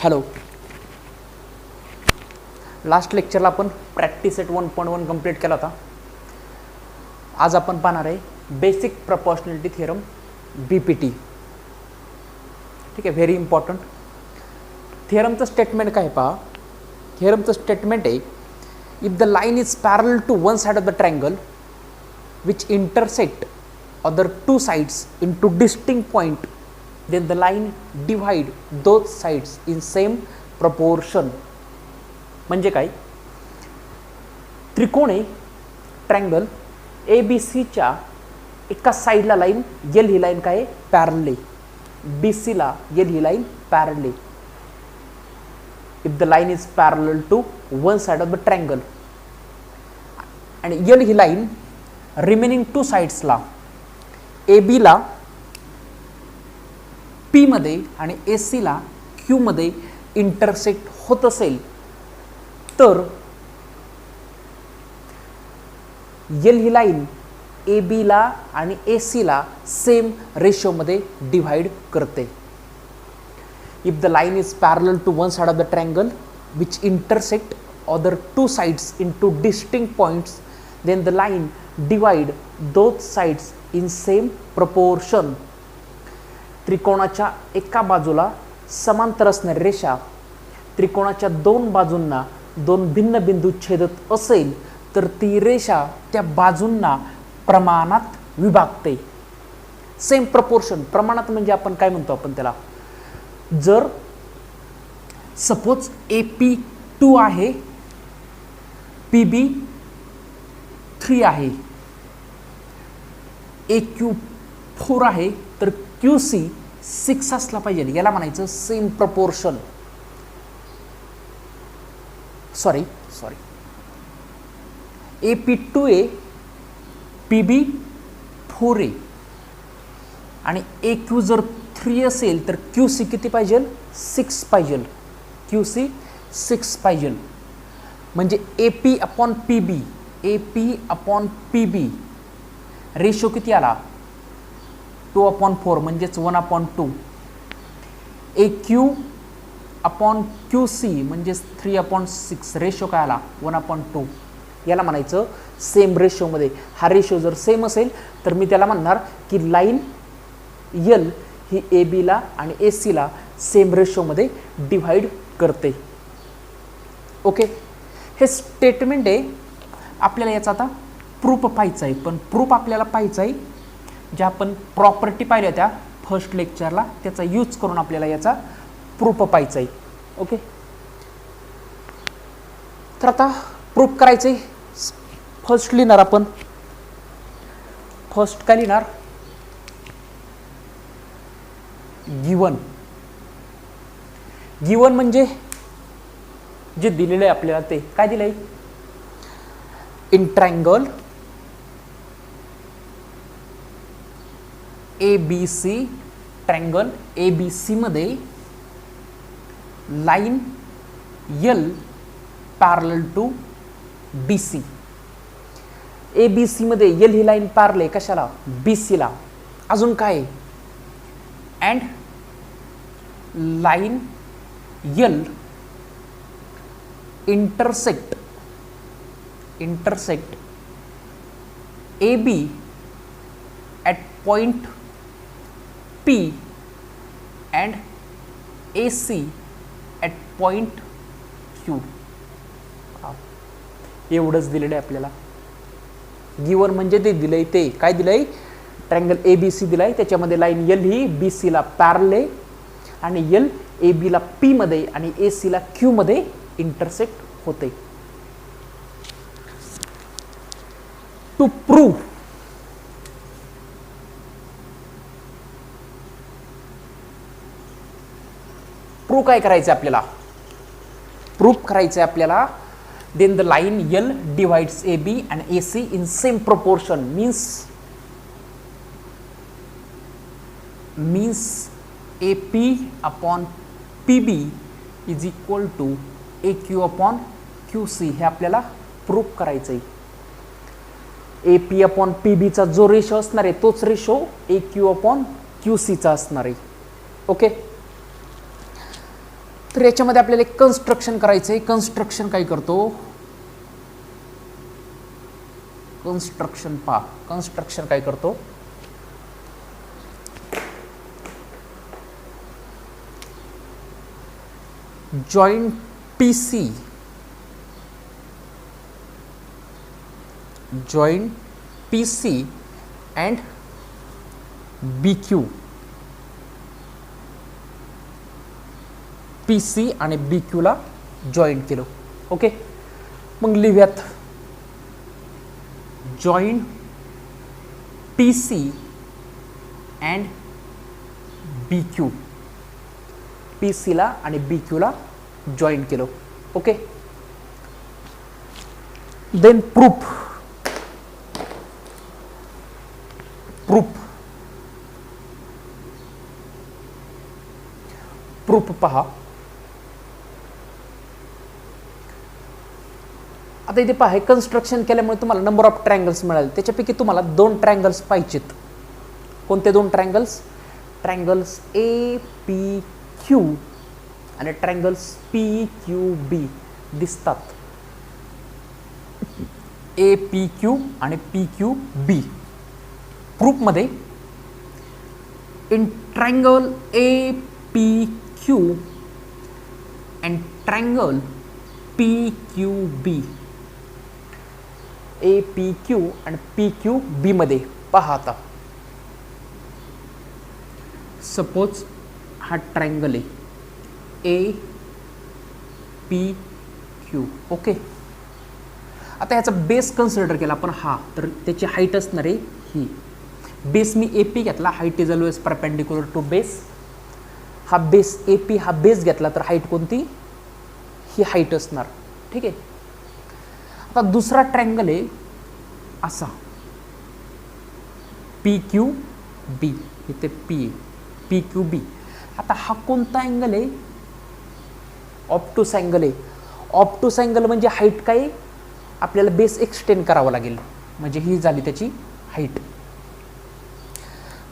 Hello, last लेक्चरला आपण practice set 1.1 complete केला होता. आज आपण पाहणार आहे बेसिक प्रपोर्शनॅलिटी थिअरम BPT. ठीक आहे, व्हेरी इम्पॉर्टंट. थिअरमचं स्टेटमेंट काय पहा. थिअरमचं स्टेटमेंट आहे, if the line is parallel to one side of the triangle which intersect other two sides into distinct point, then the line divide those sides in same proportion. म्हणजे काय, त्रिकोण आहे triangle ABC च्या एका साईडला line L ही line काय पॅरल आहे, BC ला L ही लाईन पॅरल आहे. If the line is parallel to one side of the triangle आणि L ही लाईन रिमेनिंग टू साइड्सला AB ला P मध्ये आणि AC ला Q मध्ये इंटरसेक्ट होत असेल तर L ही लाईन AB ला आणि AC ला सेम रेशो मध्ये डिवाइड करते. If the line is parallel to one side of the triangle which intersect other two sides into distinct points, then the line divide those sides in same proportion. त्रिकोणाच्या एका बाजूला समांतर असणारी रेषा त्रिकोणाच्या दोन बाजूंना दोन भिन्न बिंदू छेदत असेल तर ती रेषा त्या बाजूंना प्रमाणात विभागते. सेम प्रपोर्शन, प्रमाणात म्हणजे आपण काय म्हणतो, आपण त्याला जर सपोज AP2 आहे, PB3 आहे, AQ4 आहे, तर QC 6 असला पाहिजे. याला म्हणायचं सेम प्रपोर्शन. सॉरी AP2 आहे, PB4 आहे आणि AQ जर 3 असेल तर QC किती पाहिजे, 6 पाहिजे. QC 6 पाहिजे. म्हणजे AP/PB, AP/PB रेशो किती आला, 2/4 म्हणजेच 1/2. AQ/QC म्हणजेच 3/6 रेशो काय आला, 1/2. याला म्हणायचं सेम रेशोमध्ये. हा रेशो जर सेम असेल तर मी त्याला म्हणणार की लाईन L ही AB ला आणि AC ला सेम रेशोमध्ये डिवाइड करते. ओके, हे स्टेटमेंट आहे. आपल्याला याचा आता प्रूफ पाहायचा आहे, पण प्रूफ आपल्याला पाहायचा आहे ज्या आपण प्रॉपर्टी पाहिल्या त्या फर्स्ट लेक्चरला, त्याचा यूज करून आपल्याला याचा प्रूफ पाहायचा आहे. ओके, तर आता प्रूफ करायचं आहे. फर्स्ट लिहिणार आपण, फर्स्ट काय लिहिणार, गिवन. गिवन म्हणजे जे दिलेलं आहे आपल्याला, ते काय दिलंय, in triangle ABC, triangle ABC मध्ये line L parallel to BC. ABC मध्ये L ही लाईन पॅरल आहे कशाला, BC ला. अजून काय, and line L intersect AB at point P and AC at point Q. एवढंच दिलेलं आहे आपल्याला. गिवन म्हणजे ते दिलंय, ते काय दिलंय, ट्रायंगल ABC दिलाय, त्याच्यामध्ये लाईन L ही BC ला पॅरल आहे आणि L AB ला P मध्ये आणि AC ला Q मध्ये इंटरसेक्ट होते. टू प्रूव्ह काय करायचं आपल्याला, प्रूफ करायचं आहे आपल्याला. Then the line L divides AB and AC in same proportion means AP/PB is equal to AQ/QC. हे आपल्याला प्रूफ करायचं आहे. AP/PB चा जो रेशो असणार आहे तोच रेशो AQ/QC चा असणार आहे. ओके, तर याच्यामध्ये आपल्याला एक कन्स्ट्रक्शन करायचं आहे. कन्स्ट्रक्शन काय करतो, कन्स्ट्रक्शन पहा. कन्स्ट्रक्शन काय करतो, joint PC, joint PC and BQ, PC आणि BQ ला जॉईंट केलं. ओके, मग लिहूयात joint PC and BQ, PC ला आणि BQ ला जॉईंट केलं. Okay, then proof. प्रूफ पहा. आता इथे पहा, कन्स्ट्रक्शन केल्यामुळे तुम्हाला नंबर ऑफ ट्रायंगल्स मिळाले. त्याच्यापैकी तुम्हाला 2 ट्रायंगल्स पाहिजेत. कोणते 2 ट्रायंगल्स, ट्रायंगल्स APQ आणि ट्रायंगल्स PQB दिसतात. APQ आणि PQB. प्रूफ मध्ये in triangle APQ and triangle PQB, APQ आणि PQB मध्ये पहा. आता सपोज हा ट्रायंगल आहे APQ. ओके, आता याचा बेस कन्सिडर केला आपण हा, तर त्याची हाईट असणार आहे ही. बेस मी AP घेतला, height is always perpendicular to base. हा बेस AP हा बेस घेतला तर हाईट कोणती, ही हाईट असणार. ठीक आहे. आता दुसरा ट्रायंगल आहे असा PQB, इथे P PQB. आता हा कोणता अँगल आहे, ऑप्टूस अँगल आहे. ऑप्टूस अँगल म्हणजे हाईट काय, आपल्याला बेस एक्सटेंड करावा लागेल, म्हणजे ही झाली त्याची हाईट.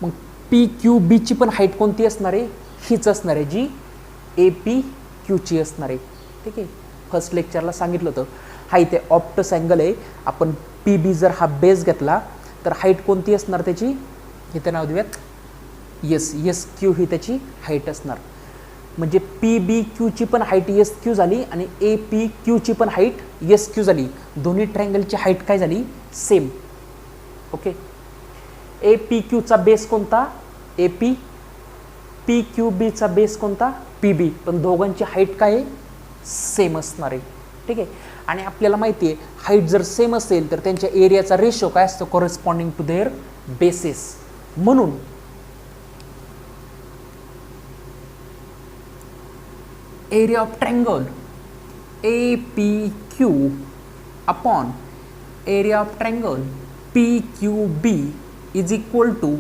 मग PQB ची पण हाईट कोणती असणार आहे, हीच असणार आहे जी APQ ची असणार आहे. ठीक आहे, फर्स्ट लेक्चरला सांगितलं होतं. हा इथे ऑप्टस अँगल आहे. आपण PB जर हा बेस घेतला तर हाईट कोणती असणार त्याची, इथे नाव देऊयात SQ, ही त्याची हाईट असणार. म्हणजे PBQ ची पण हाईट SQ झाली आणि APQ ची पण हाईट SQ झाली. दोन्ही ट्रायंगलची हाईट काय झाली, सेम. ओके, APQ चा बेस कोणता AP, PQB चा बेस कोणता PB, पण दोघांची हाईट काय आहे, सेम असणार आहे. ठीक आहे. आणि आपल्याला माहिती आहे हाईट जर सेम असेल तर त्यांच्या एरियाचा रेशो काय असतो, कॉरेस्पॉन्डिंग टू देअर बेसेस. म्हणून area of triangle APQ upon area of triangle PQB is equal to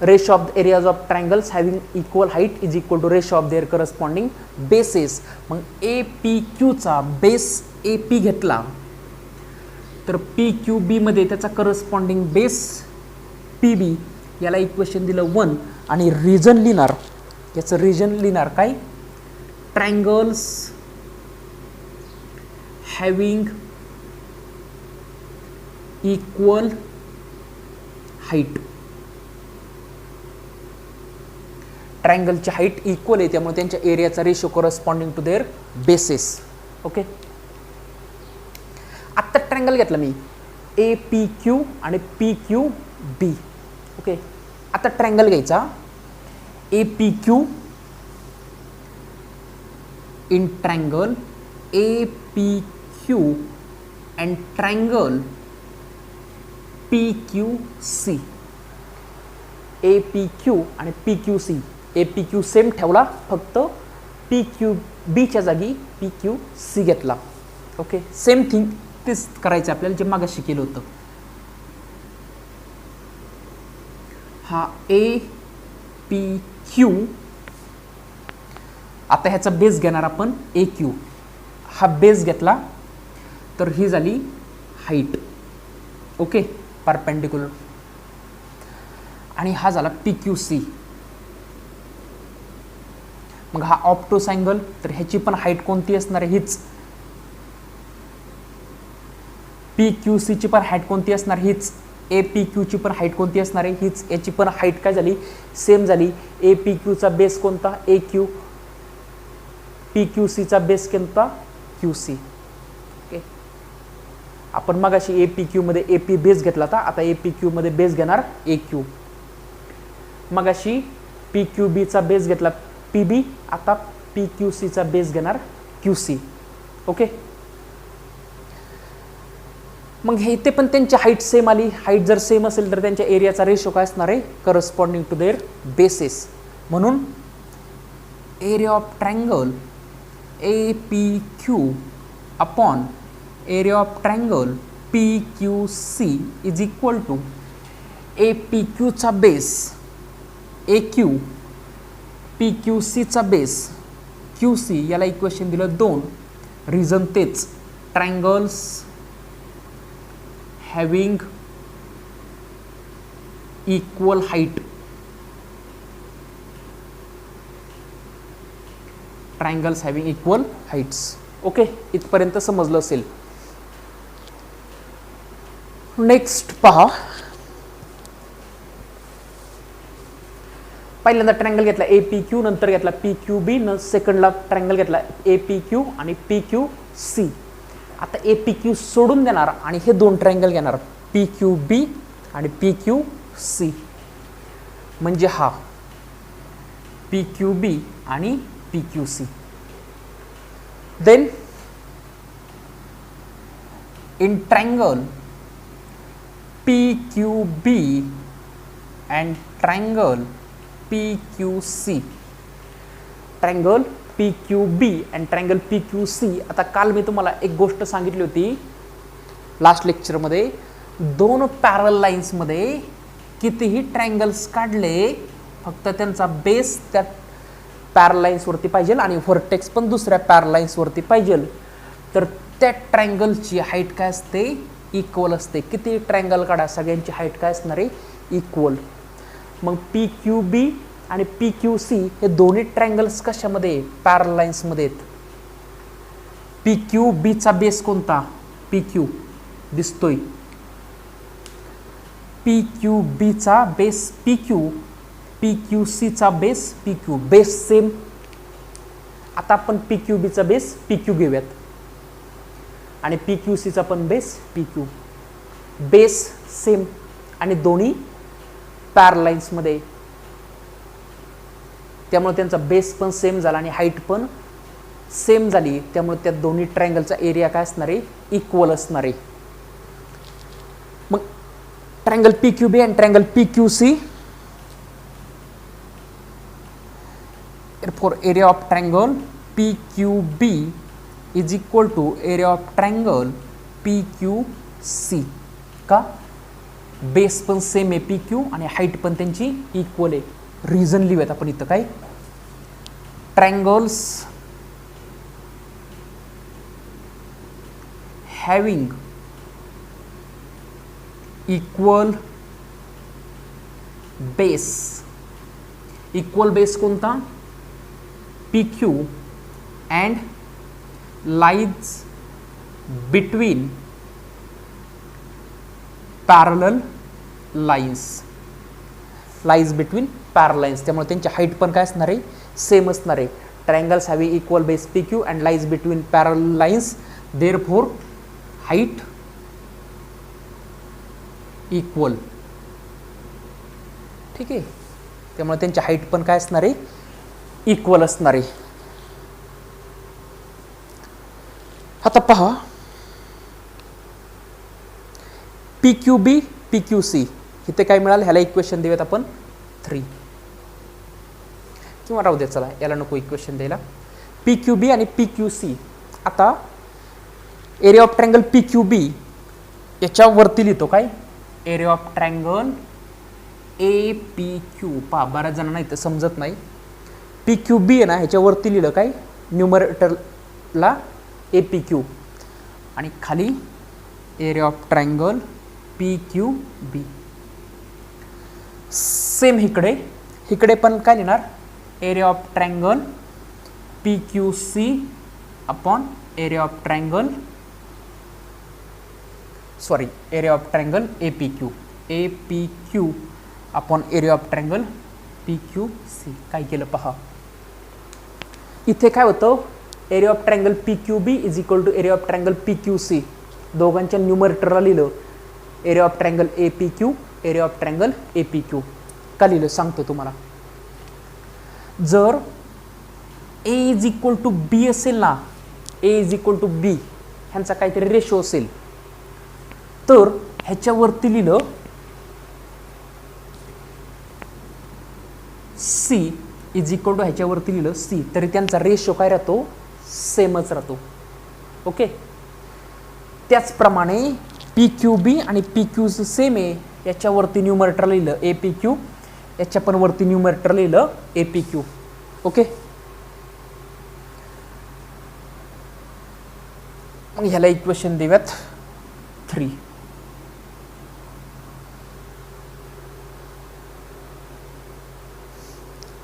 ratio of the areas of triangles having equal height is equal to ratio of their corresponding bases. मग APQ चा base AP घेतला तर PQB मध्ये त्याचा corresponding base PB, याला equation दिलं 1 आणि reason लिहिणार, याचं रिजन लिहिणार काय, ट्रायंगल्स हॅविंग इक्वल हाईट. ट्रायंगलची हाईट इक्वल आहे त्यामुळे त्यांच्या एरियाचा ratio corresponding to their bases. Okay, आत्ता ट्रायंगल घेतला मी APQ आणि PQB. ओके, आता ट्रायंगल घ्यायचा APQ in triangle APQ and triangle PQC. APQ आणि PQC, APQ सेम ठेवला, फक्त PQB च्या जागी PQC घेतला. ओके, सेम थिंग तेच करायचं आपल्याला जे मागाशी केलं होतं. हा APQ, आता ह्याचा बेस घेणार आपण AQ. हा बेस घेतला तर ही झाली हाईट. Okay, perpendicular. आणि हा झाला PQC. मग हा ऑप्टोस अँगल, तर ह्याची पण हाईट कोणती असणार आहे, हीच. पी क्यू सीची पण हाईट कोणती असणार, हीच. ए पी क्यूची पण हाईट कोणती असणार आहे, हीच. याची पण हाईट काय झाली, सेम झाली. ए पी क्यूचा बेस कोणता, ए क्यू. पी क्यू सीचा बेस कोणता, क्यू सी. ओके, आपण मगाशी ए पी क्यू मध्ये ए पी बेस घेतला होता, आता ए पी क्यू मध्ये बेस घेणार ए क्यू. मगाशी पी क्यू बीचा बेस घेतला पी बी, आता पी क्यू सीचा बेस घेणार क्यू सी. ओके, मग हे इथे पण त्यांची हाईट सेम आली. हाईट जर सेम असेल तर त्यांच्या एरियाचा रेशो काय असणार आहे, करस्पॉन्डिंग टू देअर बेसेस. म्हणून area of triangle A P Q upon area of triangle P Q C is equal to A P क्यूचा base A Q, P Q सीचा बेस क्यू सी. याला equation दिलं 2. Reason तेच, triangles having equal height. Triangles having equal heights. Okay, इथपर्यंत समजलं असेल. Next पहा, पहिल्यांदा triangle घेतला ए पी क्यू, नंतर घेतला पी क्यू बी, सेकंडला ट्रायंगल घेतला ए पी क्यू आणि पी क्यू सी. आता ए पी क्यू सोडून देणार आणि हे दोन ट्रायंगल घेणार पी क्यू बी आणि पी क्यू सी. म्हणजे हा पी क्यू बी आणि P Q C. Then in triangle PQB and triangle PQC. Triangle PQB and triangle PQC. आता काल मी तुम्हाला एक गोष्ट सांगितली होती लास्ट लेक्चरमध्ये, दोन पॅरल लाईन्समध्ये कितीही ट्रायंगल्स काढले, फक्त त्यांचा बेस त्या पॅरल लाईन्सवरती पाहिजे आणि व्हर्टेक्स पण दुसऱ्या पॅरल लाईन्सवरती पाहिजे, तर त्या ट्रायंगलची हाईट काय असते, इक्वल असते. किती ट्रायंगल काढा, सगळ्यांची हाईट काय असणार आहे, इक्वल. मग पी क्यू बी आणि पी क्यू सी हे दोन्ही ट्रायंगल्स कशामध्ये, पॅरल लाईन्समध्ये आहेत. पी क्यू बीचा बेस कोणता, पी क्यू दिसतोय. पी क्यू बीचा base P Q, P Q सीचा base P Q, base same. आता आपण पी क्यू बीचा बेस पी क्यू घेऊयात आणि पी क्यू सीचा पण base P Q. Base same आणि दोन्ही पॅरल लाईन्समध्ये, त्यामुळे त्यांचा बेस पण सेम झाला आणि हाईट पण सेम झाली. त्यामुळे त्या दोन्ही ट्रायंगलचा एरिया काय असणार आहे, इक्वल असणार आहे. मग ट्रायंगल पी क्यू बी आणि triangle P Q C, therefore area of triangle PQB is equal to area of triangle PQC. का, बेस पण सेम आहे PQ आणि हाईट पण त्यांची इक्वल आहे. रिझन लिहूयात आपण इथं काय, triangles having equal base. Equal base कोणता, PQ and lies between parallel lines. lies between parallel lines, त्यामुळे त्यांची हाईट पण काय असणार आहे, सेम असणार आहे. Triangles having equal base PQ and lies between parallel lines, therefore height equal. ठीक आहे, त्यामुळे त्यांची हाईट पण काय असणार आहे, इक्वल असणार आहे. आता पहा, पी क्यू बी पी क्यू सी इथे काय मिळालं, ह्याला इक्वेशन देऊयात आपण 3, किंवा राहू दे, चला याला नको इक्वेशन द्यायला. पी क्यू बी आणि पी क्यू सी. आता area of triangle P Q B याच्यावरती लिहितो काय, area of triangle A P Q. पहा, बऱ्याच जणांना इथं समजत नाही. पी क्यू बी आहे ना, ह्याच्यावरती लिहिलं काय, न्यूमरेटरला ए पी क्यू आणि खाली area of triangle P Q B. Same इकडे पण काय लिहिणार, area of triangle PQC upon area of triangle, sorry, area of triangle APQ, APQ upon area of triangle PQC. काय केलं पहा, इथे काय होतं, area of triangle PQB is equal to area of triangle PQC. दोघांच्या न्यूमरेटरला लिहिलं area of triangle APQ, area of triangle APQ. का लिहिलं सांगतो तुम्हाला. जर A is equal to B असेल ना, A is equal to B ह्यांचा काहीतरी रेशो असेल, तर ह्याच्यावरती लिहिलं C इज इक्वल टू ह्याच्यावरती लिहिलं C, तरी त्यांचा रेशो काय राहतो, सेमच राहतो. ओके. त्याचप्रमाणे PQB आणि PQC सेम आहे, याच्यावरती न्यूमरेटर लिहिलं APQ, याच्या पण वरती न्यूमरेटर लिहिलं APQ. ओके. मग ह्याला इक्वेशन देऊयात 3.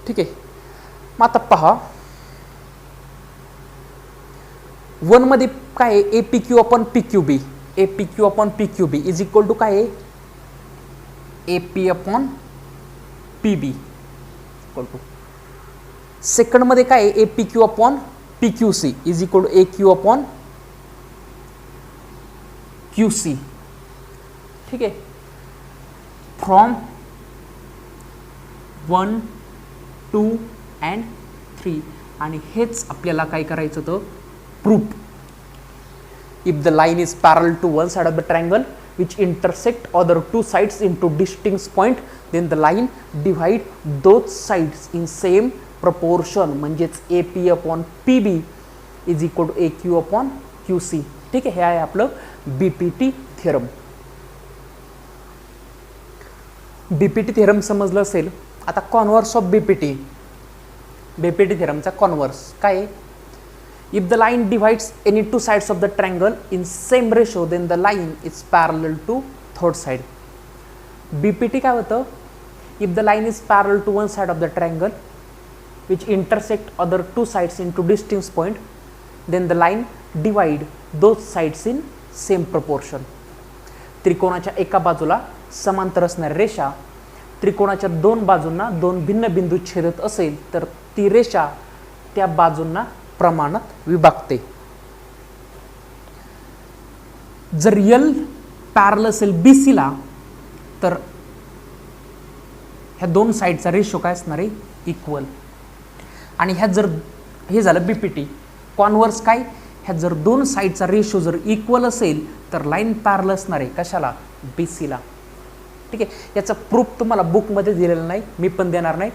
ठीक आहे. मग आता पहा, 1 मध्ये काय आहे, APQ upon PQB, APQ upon PQB is equal to काय आहे, AP upon PB equal to. Second मध्ये काय आहे, APQ upon PQC is equal to AQ upon QC. ठीक आहे. From 1, 2 and 3. आणि हेच आपल्याला काय करायचं होतं, proof. If the line is parallel to one side of the triangle which intersect other two sides into distinct point, then the line divide those sides in same proportion. म्हणजेच AP upon PB is equal to AQ upon QC. ठीक आहे. हे आहे आपलं BPT theorem. BPT theorem समजलं असेल. आता converse of BPT, BPT थेरमचा converse काय आहे, if the line divides any two sides of the triangle in same ratio, then the line is parallel to third side. BPT काय होतं, if the line is parallel to one side of the triangle which intersect other two sides into distinct point, then the line divide those sides in same proportion. त्रिकोणाच्या एका बाजूला समांतर असणारी रेषा त्रिकोणाच्या दोन बाजूंना दोन भिन्न बिंदू छेदत असेल, तर ती रेषा त्या बाजूंना प्रमाणात विभागते. जर L पॅरलल असेल BC ला, तर ह्या दोन साइडचा रेशो काय असणार आहे, इक्वल. आणि ह्या जर हे झालं BPT. कॉन्व्हर्स काय, ह्या जर दोन साइडचा रेशो जर इक्वल असेल, तर लाईन पॅरलल असणार आहे कशाला, BC ला. ठीक आहे. याचा प्रूफ तुम्हाला बुकमध्ये दिलेला नाही, मी पण देणार नाही,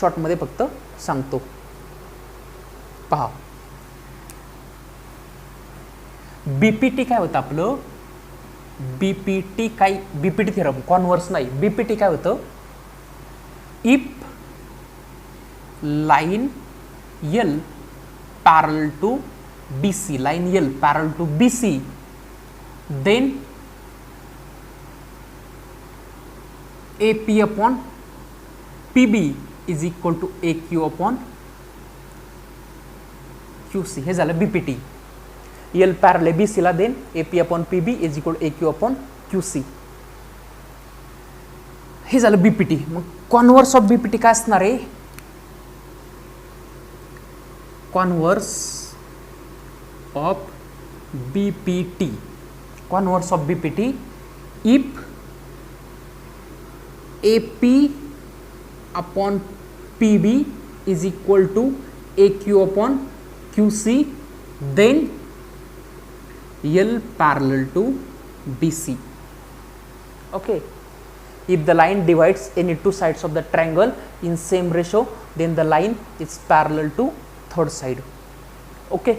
शॉर्टमध्ये फक्त सांगतो. पहा, BPT काय होतं आपलं, BPT काय, BPT थेरम कॉन्व्हर्स नाही. BPT काय होतं, if line L parallel to BC, line L parallel to BC, then AP upon PB is equal to AQ upon QC. हे झालं BPT. L पॅरलल BC ला, then AP upon PB is equal to AQ upon QC. हे झालं BPT. मग converse of BPT काय असणार आहे, converse of BPT, converse of BPT if AP upon PB is equal to AQ upon QC, then L parallel to BC. Okay. If the line divides any two sides of the triangle in same ratio, then the line is parallel to third side. Okay.